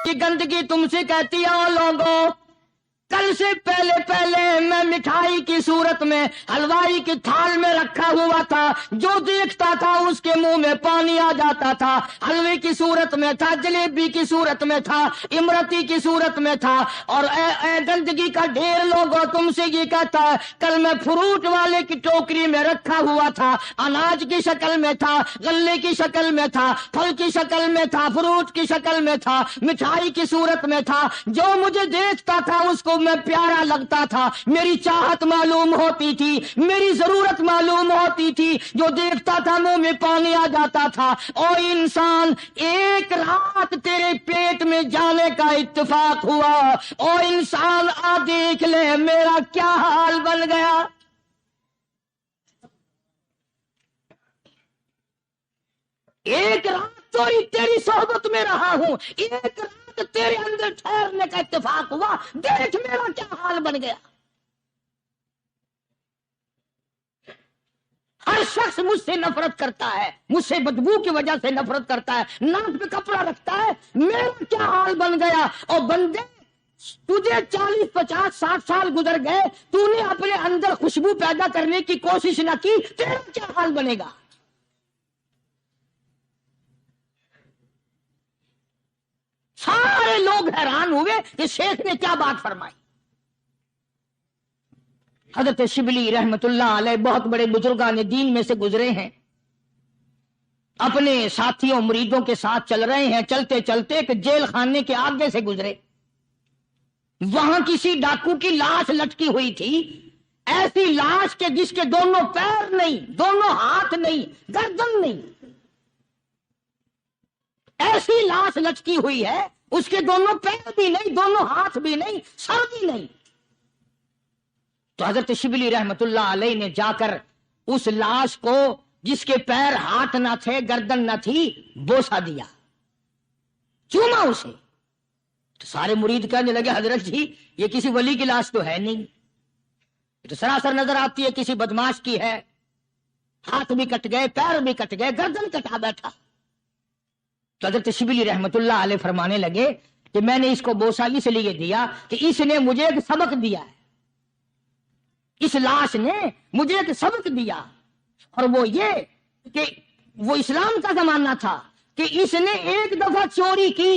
یہ گندگی تم سے کہتی ہے لوگوں، کل سے پہلے پہلے میں مٹھائی کی صورت میں حلوائی کی تھال میں رکھا ہوا تھا، جو دیکھتا تھا اس کے منہ میں پانی آ جاتا تھا، حلوے کی صورت میں تھا، جلیبی کی صورت میں تھا، امرتی کی صورت میں تھا، اور اے گندگی کا ڈھیر لوگوں تم سے یہ کہتا ہے کل میں فروٹ والے کی ٹوکری میں رکھا ہوا تھا، اناج کی شکل میں تھا، غلے کی شکل میں تھا، پھل کی شکل میں تھا، فروٹ کی شکل میں تھا، مٹھائی کی صورت میں تھا، جو مجھے دیکھتا تھا اس کو میں پیارا لگتا تھا، میری چاہت معلوم ہوتی تھی، میری ضرورت معلوم ہوتی تھی، جو دیکھتا تھا منہ میں پانی آ جاتا تھا۔ او انسان، ایک رات تیرے پیٹ میں جانے کا اتفاق ہوا، او انسان آ دیکھ لے میرا کیا حال بن گیا۔ ایک رات تیری صحبت میں رہا ہوں، ایک رات تیرے اندر ٹھہرنے کا اتفاق ہوا، دیکھ میرا کیا حال بن گیا۔ ہر شخص مجھ سے نفرت کرتا ہے، مجھ سے بدبو کی وجہ سے نفرت کرتا ہے، ناک پہ کپڑا رکھتا ہے، میرا کیا حال بن گیا۔ اور بندے، تجھے 40 50 60 سال گزر گئے، تو نے اپنے اندر خوشبو پیدا کرنے کی کوشش نہ کی، تیرا کیا حال بنے گا۔ سارے لوگ حیران ہوئے کہ شیخ نے کیا بات فرمائی۔ حضرت شبلی رحمت اللہ علیہ بہت بڑے بزرگان دین میں سے گزرے ہیں، اپنے ساتھیوں مریدوں کے ساتھ چل رہے ہیں، چلتے چلتے ایک جیل خانے کے آگے سے گزرے، وہاں کسی ڈاکو کی لاش لٹکی ہوئی تھی، ایسی لاش کہ جس کے دونوں پیر نہیں، دونوں ہاتھ نہیں، گردن نہیں، ایسی لاش لٹکی ہوئی ہے، اس کے دونوں پیر بھی نہیں، دونوں ہاتھ بھی نہیں، سر بھی نہیں۔ تو حضرت شبلی رحمت اللہ علیہ نے جا کر اس لاش کو، جس کے پیر ہاتھ نہ تھے، گردن نہ تھی، بوسا دیا، چوما اسے۔ تو سارے مرید کہنے لگے حضرت جی یہ کسی ولی کی لاش تو ہے نہیں، یہ تو سراسر نظر آتی ہے کسی بدماش کی ہے، ہاتھ بھی کٹ گئے، پیر بھی کٹ گئے، گردن کٹا بیٹھا۔ تو حضرت شبلی رحمت اللہ علیہ فرمانے لگے کہ میں نے اس کو بوسا اس لیے دیا کہ اس نے مجھے ایک سبق دیا ہے، اس لاش نے مجھے ایک سبق دیا، اور وہ یہ کہ وہ اسلام کا زمانہ تھا کہ اس نے ایک دفعہ چوری کی،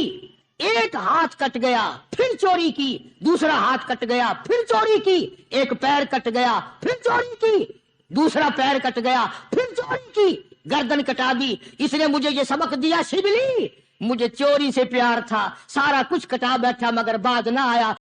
ایک ہاتھ کٹ گیا، پھر چوری کی، دوسرا ہاتھ کٹ گیا، پھر چوری کی، ایک پیر کٹ گیا، پھر چوری کی، دوسرا پیر کٹ گیا، پھر چوری کی، گردن کٹا دی۔ اس نے مجھے یہ سبق دیا، شبلی مجھے چوری سے پیار تھا، سارا کچھ کٹا بیٹھا مگر باز نہ آیا۔